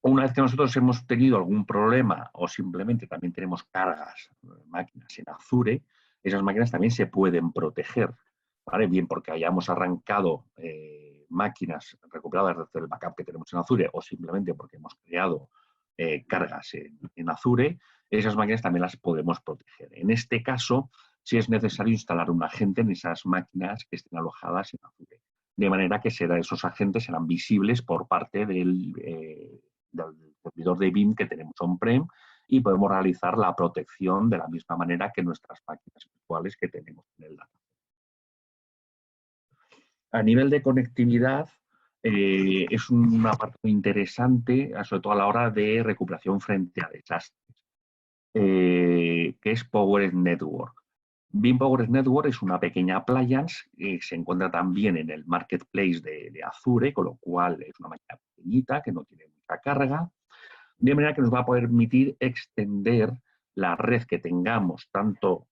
Una vez que nosotros hemos tenido algún problema o simplemente también tenemos cargas, máquinas en Azure, esas máquinas también se pueden proteger, ¿vale? Bien porque hayamos arrancado máquinas recuperadas desde el backup que tenemos en Azure o simplemente porque hemos creado cargas en Azure, esas máquinas también las podemos proteger. En este caso, sí es necesario instalar un agente en esas máquinas que estén alojadas en Azure, de manera que esos agentes serán visibles por parte del servidor de BIM que tenemos on-prem y podemos realizar la protección de la misma manera que nuestras máquinas virtuales que tenemos en el data. A nivel de conectividad, es una parte muy interesante, sobre todo a la hora de recuperación frente a desastres, que es Powered Network. BIM Powered Network es una pequeña appliance que se encuentra también en el marketplace de Azure, con lo cual es una máquina pequeñita que no tiene mucha carga, de manera que nos va a permitir extender la red que tengamos tanto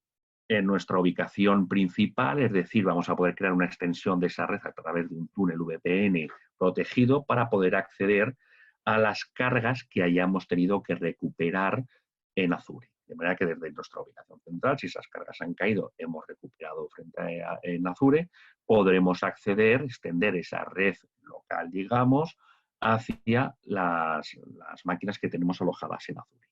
en nuestra ubicación principal, es decir, vamos a poder crear una extensión de esa red a través de un túnel VPN protegido para poder acceder a las cargas que hayamos tenido que recuperar en Azure. De manera que desde nuestra ubicación central, si esas cargas han caído, hemos recuperado en Azure, podremos acceder, extender esa red local, digamos, hacia las máquinas que tenemos alojadas en Azure.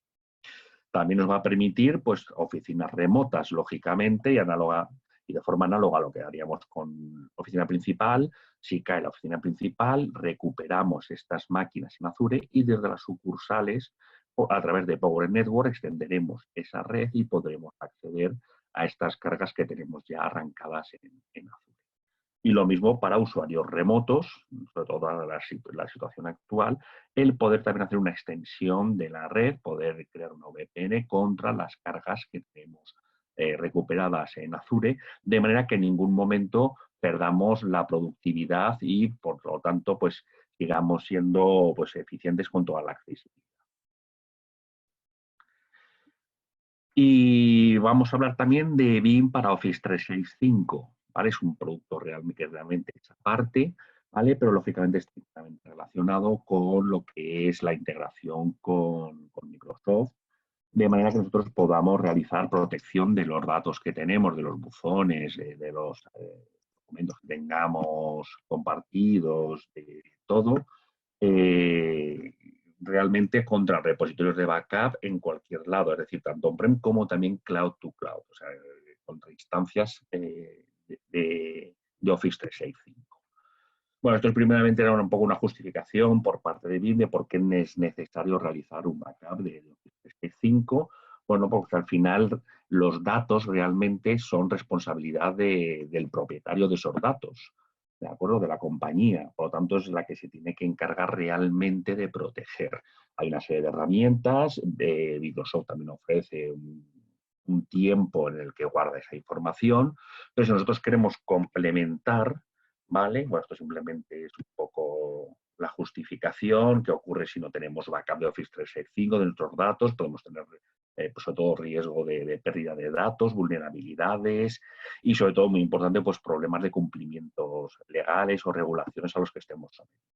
También nos va a permitir, pues, oficinas remotas, lógicamente, y de forma análoga a lo que haríamos con oficina principal. Si cae la oficina principal, recuperamos estas máquinas en Azure y desde las sucursales, a través de Power Network, extenderemos esa red y podremos acceder a estas cargas que tenemos ya arrancadas en Azure. Y lo mismo para usuarios remotos, sobre todo dada la situación actual, el poder también hacer una extensión de la red, poder crear una VPN contra las cargas que tenemos recuperadas en Azure, de manera que en ningún momento perdamos la productividad y, por lo tanto, pues sigamos siendo pues, eficientes con toda la accesibilidad. Y vamos a hablar también de BIM para Office 365. ¿Vale? Es un producto que realmente es aparte, ¿vale? Pero lógicamente estrictamente relacionado con lo que es la integración con Microsoft, de manera que nosotros podamos realizar protección de los datos que tenemos, de los buzones, de los documentos que tengamos compartidos, de todo, realmente contra repositorios de backup en cualquier lado, es decir, tanto on-prem como también cloud to cloud, o sea, contra instancias de Office 365. Bueno, esto primeramente era un poco una justificación por parte de BIM de por qué es necesario realizar un backup de Office 365. Bueno, porque al final los datos realmente son responsabilidad del propietario de esos datos, ¿de acuerdo? De la compañía. Por lo tanto, es la que se tiene que encargar realmente de proteger. Hay una serie de herramientas. Microsoft también ofrece un tiempo en el que guarda esa información. Pero si nosotros queremos complementar, ¿vale? Bueno, esto simplemente es un poco la justificación que ocurre si no tenemos backup de Office 365 de nuestros datos, podemos tener pues sobre todo riesgo de pérdida de datos, vulnerabilidades y sobre todo, muy importante, pues problemas de cumplimientos legales o regulaciones a los que estemos sometidos.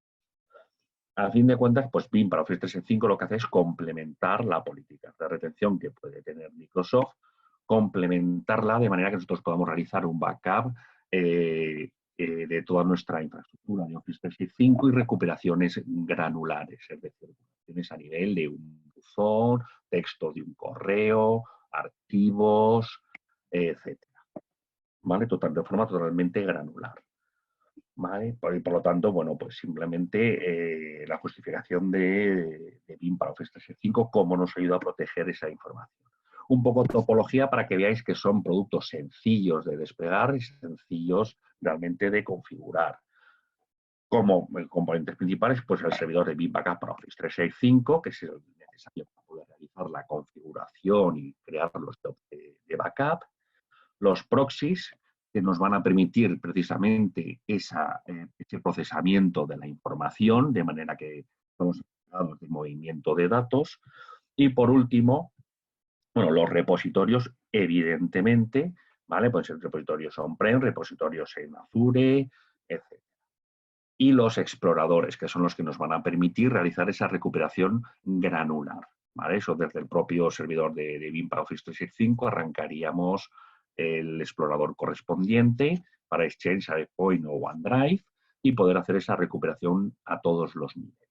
A fin de cuentas, pues BIM para Office 365 lo que hace es complementar la política de retención que puede tener Microsoft, complementarla de manera que nosotros podamos realizar un backup de toda nuestra infraestructura de Office 365 y recuperaciones granulares, es decir, recuperaciones a nivel de un buzón, textos de un correo, archivos, etcétera. ¿Vale? De forma totalmente granular. ¿Vale? Por lo tanto, bueno, pues simplemente la justificación de BIM para Office 365, cómo nos ayuda a proteger esa información. Un poco de topología para que veáis que son productos sencillos de desplegar y sencillos realmente de configurar. Como componentes principales, pues el servidor de BIM Backup para Office 365, que es el necesario para poder realizar la configuración y crear los jobs de backup. Los proxies, que nos van a permitir precisamente ese procesamiento de la información, de manera que estamos encargados de movimiento de datos. Y por último, bueno, los repositorios, evidentemente, ¿vale? Pueden ser repositorios on-prem, repositorios en Azure, etc. Y los exploradores, que son los que nos van a permitir realizar esa recuperación granular, ¿vale? Eso desde el propio servidor de BIM para Office 365 arrancaríamos el explorador correspondiente para Exchange, SharePoint o OneDrive y poder hacer esa recuperación a todos los niveles.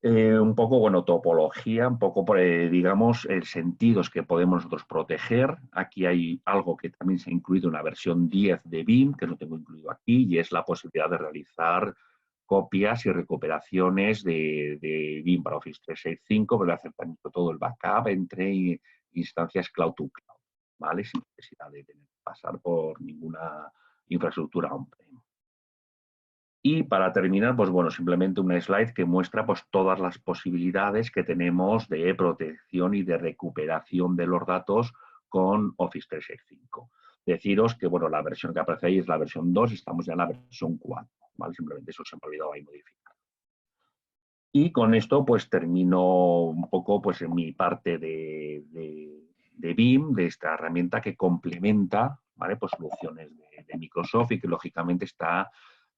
Un poco, bueno, topología, un poco, digamos, sentidos que podemos nosotros proteger. Aquí hay algo que también se ha incluido en la versión 10 de BIM, que no tengo incluido aquí, y es la posibilidad de realizar copias y recuperaciones de BIM para Office 365, para hacer también todo el backup entre instancias cloud to cloud, ¿vale? Sin necesidad de tener que pasar por ninguna infraestructura on-prem. Y para terminar, pues bueno, simplemente una slide que muestra pues todas las posibilidades que tenemos de protección y de recuperación de los datos con Office 365. Deciros que, bueno, la versión que aparece ahí es la versión 2 y estamos ya en la versión 4, ¿vale? Simplemente eso se me ha olvidado ahí modificar. Y con esto, pues termino un poco pues en mi parte de BIM, de esta herramienta que complementa, ¿vale? Pues soluciones de Microsoft y que lógicamente está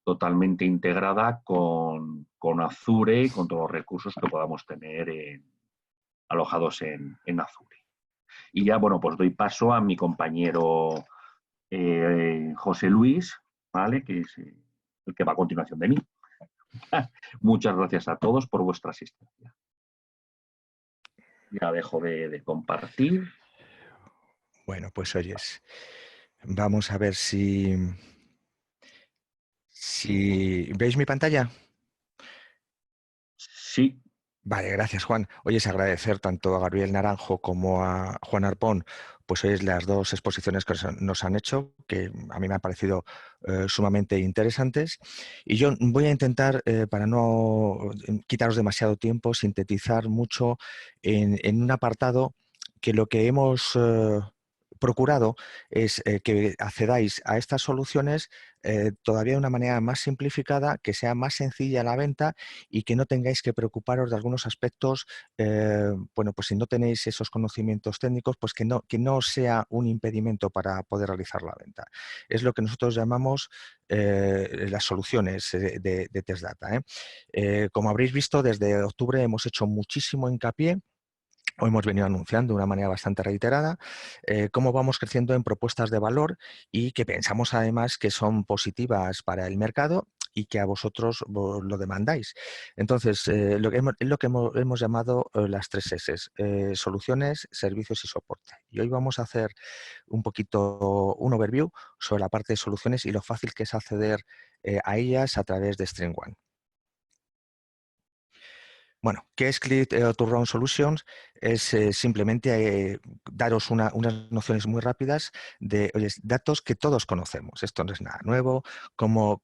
totalmente integrada con Azure y con todos los recursos que podamos tener alojados en Azure. Y ya, bueno, pues doy paso a mi compañero José Luis, ¿vale? Que es el que va a continuación de mí. Muchas gracias a todos por vuestra asistencia. Ya dejo de compartir. Bueno, pues oyes, vamos a ver si ¿veis mi pantalla? Sí. Vale, gracias, Juan. Oye, es agradecer tanto a Gabriel Naranjo como a Juan Arpón, pues hoy las dos exposiciones que nos han hecho, que a mí me han parecido sumamente interesantes. Y yo voy a intentar, para no quitaros demasiado tiempo, sintetizar mucho en un apartado que lo que hemos procurado es que accedáis a estas soluciones todavía de una manera más simplificada, que sea más sencilla la venta y que no tengáis que preocuparos de algunos aspectos, bueno, pues si no tenéis esos conocimientos técnicos, pues que no sea un impedimento para poder realizar la venta. Es lo que nosotros llamamos las soluciones de Test Data. Como habréis visto, desde octubre hemos hecho muchísimo hincapié o hemos venido anunciando de una manera bastante reiterada, cómo vamos creciendo en propuestas de valor y que pensamos además que son positivas para el mercado y que a vosotros lo demandáis. Entonces, lo que hemos llamado las 3 S, soluciones, servicios y soporte. Y hoy vamos a hacer un poquito un overview sobre la parte de soluciones y lo fácil que es acceder a ellas a través de StreamOne. Bueno, ¿qué es Click to Run Solutions? Es simplemente daros unas nociones muy rápidas de oye, datos que todos conocemos. Esto no es nada nuevo, cómo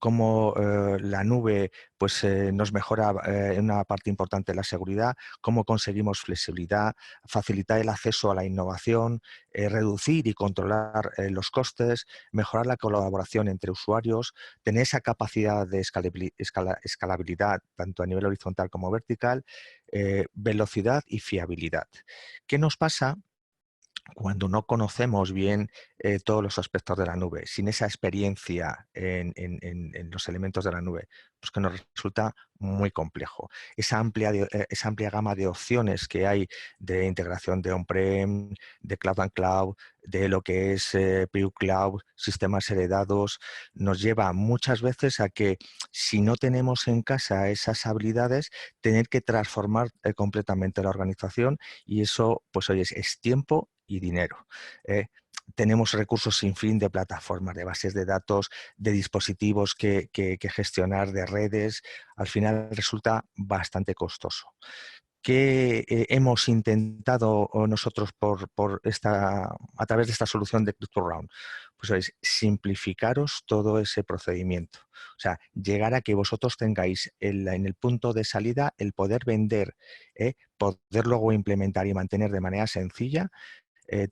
la nube pues, nos mejora en una parte importante la seguridad, cómo conseguimos flexibilidad, facilitar el acceso a la innovación, reducir y controlar los costes, mejorar la colaboración entre usuarios, tener esa capacidad de escalabilidad tanto a nivel horizontal como vertical, velocidad y fiabilidad. ¿Qué nos pasa cuando no conocemos bien todos los aspectos de la nube, sin esa experiencia en los elementos de la nube? Pues que nos resulta muy complejo. Esa amplia gama de opciones que hay de integración de on-prem, de cloud and cloud, de lo que es Pure Cloud, sistemas heredados, nos lleva muchas veces a que si no tenemos en casa esas habilidades, tener que transformar completamente la organización y eso, pues oye, es tiempo y dinero. Tenemos recursos sin fin de plataformas, de bases de datos, de dispositivos que gestionar, de redes. Al final resulta bastante costoso. ¿Qué hemos intentado nosotros a través de esta solución de CryptoRound? Pues es simplificaros todo ese procedimiento. O sea, llegar a que vosotros tengáis en el punto de salida el poder vender, poder luego implementar y mantener de manera sencilla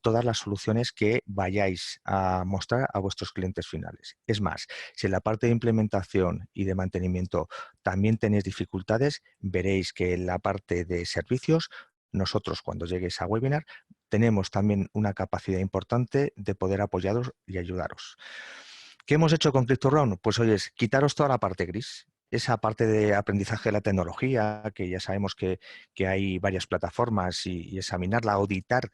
todas las soluciones que vayáis a mostrar a vuestros clientes finales. Es más, si en la parte de implementación y de mantenimiento también tenéis dificultades, veréis que en la parte de servicios, nosotros cuando lleguéis a webinar, tenemos también una capacidad importante de poder apoyaros y ayudaros. ¿Qué hemos hecho con CryptoRound? Pues oye, es quitaros toda la parte gris, esa parte de aprendizaje de la tecnología, que ya sabemos que hay varias plataformas y examinarla, auditar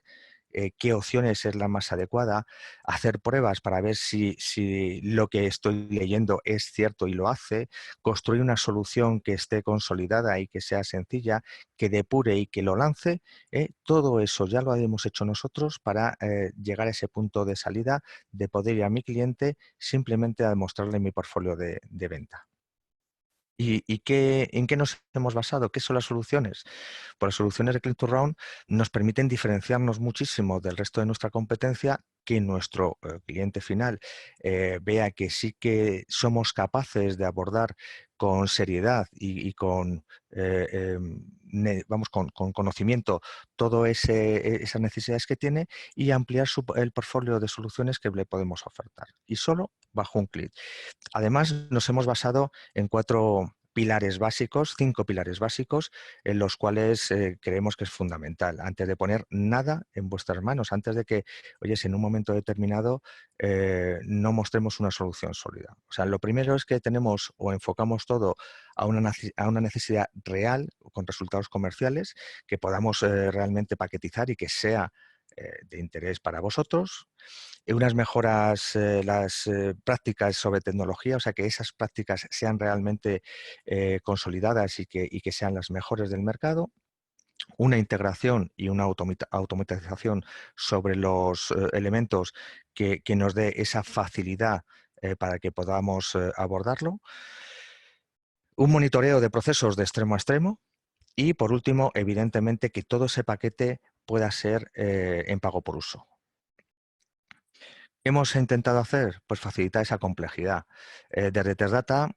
qué opciones es la más adecuada, hacer pruebas para ver si lo que estoy leyendo es cierto y lo hace, construir una solución que esté consolidada y que sea sencilla, que depure y que lo lance. Todo eso ya lo hemos hecho nosotros para llegar a ese punto de salida de poder ir a mi cliente simplemente a demostrarle mi portfolio de venta. ¿En qué nos hemos basado? ¿Qué son las soluciones? Pues las soluciones de Click to Round nos permiten diferenciarnos muchísimo del resto de nuestra competencia, que nuestro cliente final vea que sí que somos capaces de abordar con seriedad y con, con conocimiento todas esas necesidades que tiene y ampliar el portfolio de soluciones que le podemos ofertar. Y solo bajo un clic. Además, nos hemos basado en 5 pilares básicos, en los cuales creemos que es fundamental. Antes de poner nada en vuestras manos, antes de que, oye, si en un momento determinado no mostremos una solución sólida. O sea, lo primero es que tenemos o enfocamos todo a una necesidad real, con resultados comerciales, que podamos realmente paquetizar y que sea de interés para vosotros. Unas mejoras, las prácticas sobre tecnología, o sea, que esas prácticas sean realmente consolidadas y que sean las mejores del mercado. Una integración y una automatización sobre los elementos que nos dé esa facilidad para que podamos abordarlo. Un monitoreo de procesos de extremo a extremo, Y por último, evidentemente, que todo ese paquete pueda ser en pago por uso. ¿Qué hemos intentado hacer? Pues facilitar esa complejidad. Desde Tesdata,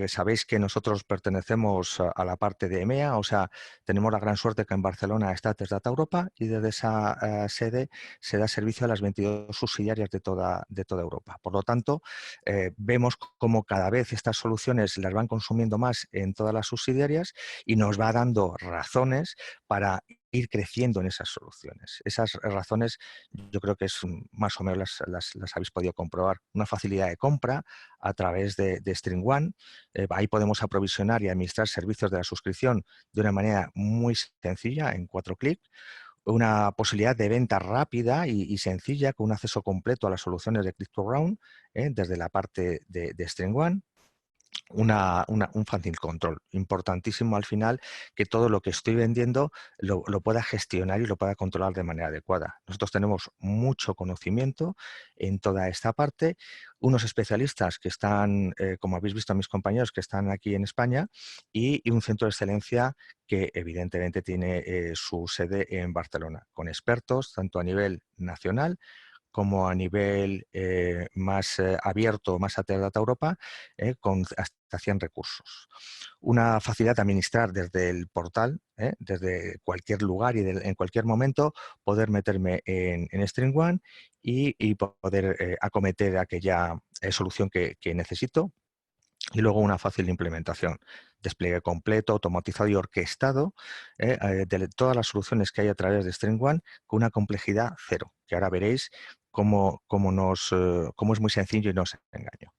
sabéis que nosotros pertenecemos a la parte de EMEA, o sea, tenemos la gran suerte que en Barcelona está Tesdata Europa y desde esa sede se da servicio a las 22 subsidiarias de toda Europa. Por lo tanto, vemos cómo cada vez estas soluciones las van consumiendo más en todas las subsidiarias y nos va dando razones para ir creciendo en esas soluciones. Esas razones yo creo que es más o menos las habéis podido comprobar. Una facilidad de compra a través de StringOne. Ahí podemos aprovisionar y administrar servicios de la suscripción de una manera muy sencilla, en 4 clics. Una posibilidad de venta rápida y sencilla con un acceso completo a las soluciones de Click2Round desde la parte de StringOne. Un fácil control. Importantísimo al final que todo lo que estoy vendiendo lo pueda gestionar y lo pueda controlar de manera adecuada. Nosotros tenemos mucho conocimiento en toda esta parte, unos especialistas que están, como habéis visto a mis compañeros, que están aquí en España y un centro de excelencia que evidentemente tiene su sede en Barcelona, con expertos tanto a nivel nacional como a nivel más abierto, más a Data Europa, con hasta 100 recursos. Una facilidad de administrar desde el portal, desde cualquier lugar y en cualquier momento, poder meterme en StringOne y poder acometer aquella solución que necesito. Y luego una fácil implementación, despliegue completo, automatizado y orquestado de todas las soluciones que hay a través de StringOne con una complejidad cero, que ahora veréis cómo es muy sencillo y no os engaño.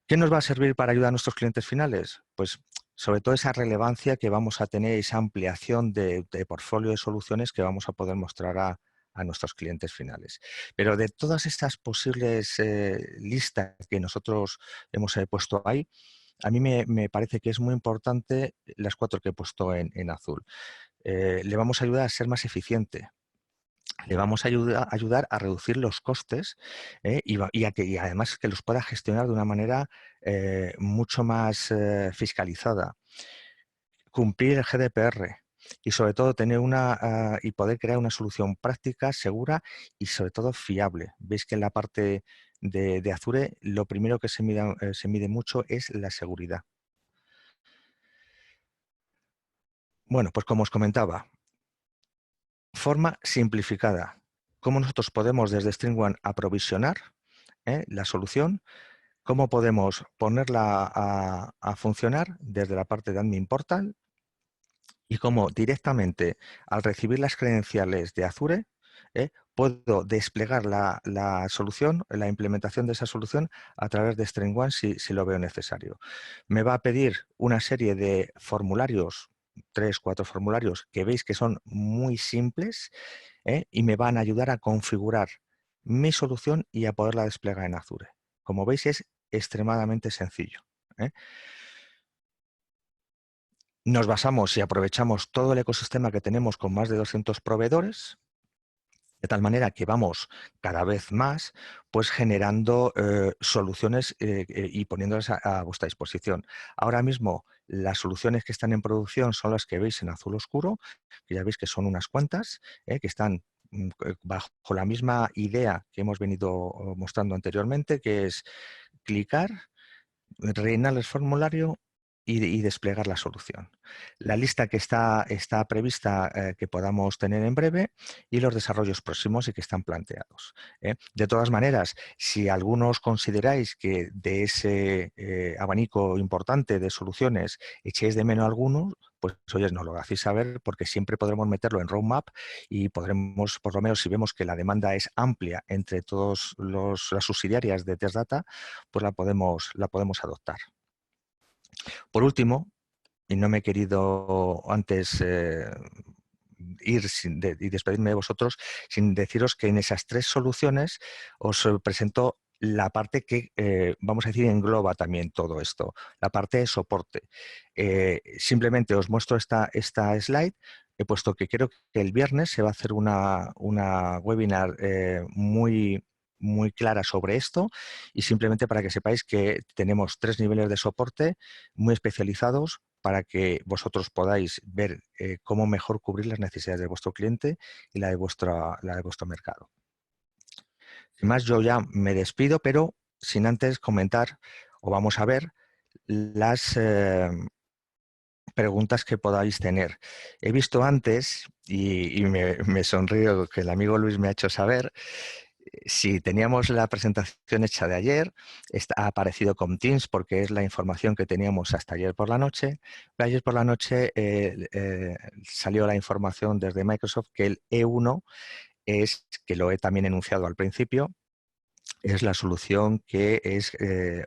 ¿Qué nos va a servir para ayudar a nuestros clientes finales? Pues sobre todo esa relevancia que vamos a tener, esa ampliación de portfolio de soluciones que vamos a poder mostrar a nuestros clientes finales. Pero de todas estas posibles listas que nosotros hemos puesto ahí, a mí me parece que es muy importante las 4 que he puesto en azul. Le vamos a ayudar a ser más eficiente. Le vamos a ayudar a reducir los costes y además que los pueda gestionar de una manera mucho más fiscalizada. Cumplir el GDPR y sobre todo tener y poder crear una solución práctica, segura y sobre todo fiable. Veis que en la parte de Azure lo primero que se mide mucho es la seguridad. Bueno, pues como os comentaba, forma simplificada. ¿Cómo nosotros podemos desde StringOne aprovisionar la solución? ¿Cómo podemos ponerla a funcionar desde la parte de Admin Portal? Y cómo directamente al recibir las credenciales de Azure puedo desplegar la solución, la implementación de esa solución a través de StringOne si lo veo necesario. Me va a pedir una serie de formularios, 3, 4 formularios que veis que son muy simples y me van a ayudar a configurar mi solución y a poderla desplegar en Azure. Como veis es extremadamente sencillo. Nos basamos y aprovechamos todo el ecosistema que tenemos con más de 200 proveedores, de tal manera que vamos cada vez más pues generando soluciones y poniéndolas a vuestra disposición. Ahora mismo las soluciones que están en producción son las que veis en azul oscuro, que ya veis que son unas cuantas, que están bajo la misma idea que hemos venido mostrando anteriormente, que es clicar, rellenar el formulario y desplegar la solución. La lista que está prevista que podamos tener en breve y los desarrollos próximos y que están planteados. De todas maneras, si algunos consideráis que de ese abanico importante de soluciones echéis de menos algunos, pues oye, nos lo hacéis saber porque siempre podremos meterlo en roadmap y podremos, por lo menos si vemos que la demanda es amplia entre todas las subsidiarias de Tesdata, pues la podemos adoptar. Por último, y no me he querido antes ir y despedirme de vosotros sin deciros que en esas 3 soluciones os presento la parte que, vamos a decir, engloba también todo esto, la parte de soporte. Simplemente os muestro esta slide, he puesto que creo que el viernes se va a hacer una webinar muy clara sobre esto y simplemente para que sepáis que tenemos 3 niveles de soporte muy especializados para que vosotros podáis ver cómo mejor cubrir las necesidades de vuestro cliente y la de vuestro mercado. Sin más, yo ya me despido, pero sin antes comentar, o vamos a ver, las preguntas que podáis tener. He visto antes, y me sonrío que el amigo Luis me ha hecho saber, si teníamos la presentación hecha de ayer, ha aparecido con Teams porque es la información que teníamos hasta ayer por la noche. Ayer por la noche salió la información desde Microsoft que el E1 es, que lo he también enunciado al principio, es la solución que es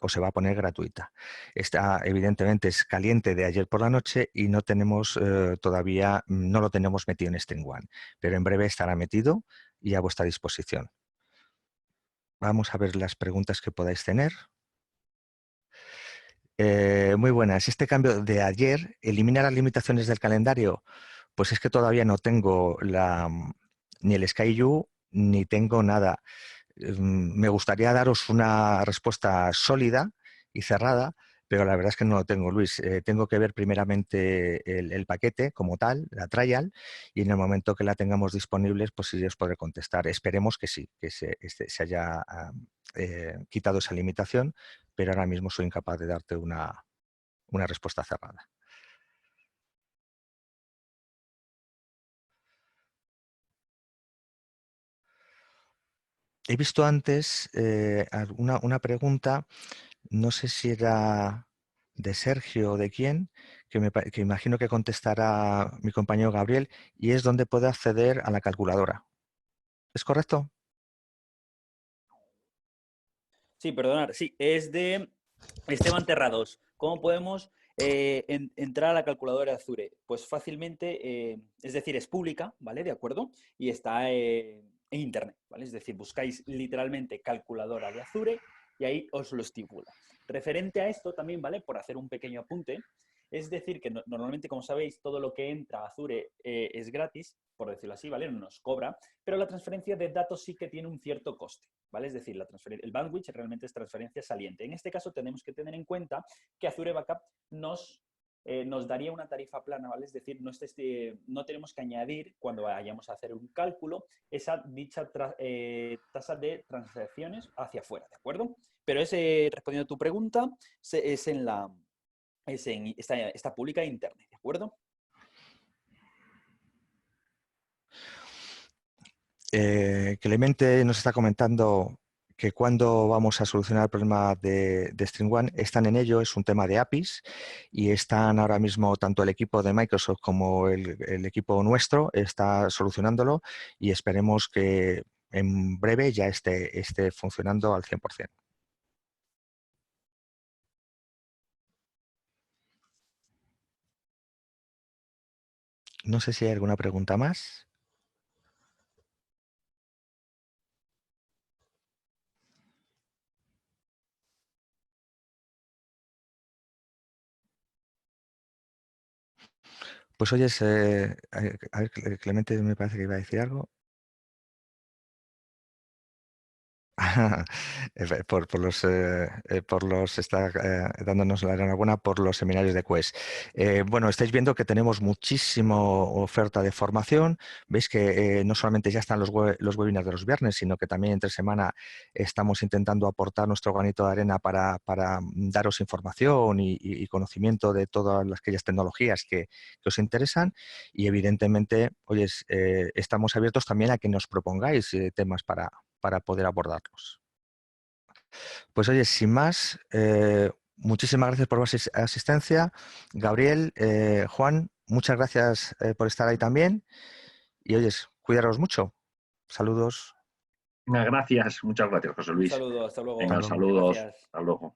o se va a poner gratuita. Esta evidentemente es caliente de ayer por la noche y no tenemos todavía, no lo tenemos metido en StreamOne, pero en breve estará metido y a vuestra disposición. Vamos a ver las preguntas que podáis tener. Muy buenas. Este cambio de ayer, ¿elimina las limitaciones del calendario? Pues es que todavía no tengo ni el SkyU ni tengo nada. Me gustaría daros una respuesta sólida y cerrada, pero la verdad es que no lo tengo, Luis. Tengo que ver primeramente el paquete como tal, la trial, y en el momento que la tengamos disponibles, pues sí os podré contestar. Esperemos que sí, que se haya quitado esa limitación, pero ahora mismo soy incapaz de darte una respuesta cerrada. He visto antes una pregunta, no sé si era de Sergio o de quién, que imagino que contestará mi compañero Gabriel, y es dónde puede acceder a la calculadora. ¿Es correcto? Sí, perdonad, sí, es de Esteban Terrados. ¿Cómo podemos entrar a la calculadora de Azure? Pues fácilmente, es decir, es pública, ¿vale? De acuerdo, y está en Internet, ¿vale? Es decir, buscáis literalmente calculadora de Azure y ahí os lo estipula. Referente a esto también, ¿vale? Por hacer un pequeño apunte, es decir, que normalmente, como sabéis, todo lo que entra a Azure es gratis, por decirlo así, ¿vale? No nos cobra, pero la transferencia de datos sí que tiene un cierto coste, ¿vale? Es decir, el bandwidth realmente es transferencia saliente. En este caso tenemos que tener en cuenta que Azure Backup nos daría una tarifa plana, ¿vale? Es decir, no tenemos que añadir, cuando vayamos a hacer un cálculo, esa dicha tasa de transacciones hacia afuera, ¿de acuerdo? Pero respondiendo a tu pregunta, está pública en Internet, ¿de acuerdo? Clemente nos está comentando que cuando vamos a solucionar el problema de StreamOne, están en ello, es un tema de APIs y están ahora mismo tanto el equipo de Microsoft como el equipo nuestro está solucionándolo y esperemos que en breve ya esté funcionando al 100%. No sé si hay alguna pregunta más. Pues oyes, a ver, Clemente me parece que iba a decir algo. Está dándonos la enhorabuena por los seminarios de Quest. Bueno, estáis viendo que tenemos muchísima oferta de formación. Veis que no solamente ya están los webinars de los viernes, sino que también entre semana estamos intentando aportar nuestro granito de arena para daros información y conocimiento de todas aquellas tecnologías que os interesan. Y evidentemente, estamos abiertos también a que nos propongáis temas para poder abordarlos. Pues oye, sin más, muchísimas gracias por vuestra asistencia. Gabriel, Juan, muchas gracias por estar ahí también. Y oyes, cuidaros mucho. Saludos. Gracias, muchas gracias, José Un Luis. saludo, hasta luego. Venga, Hasta luego. saludos. Gracias. Hasta luego.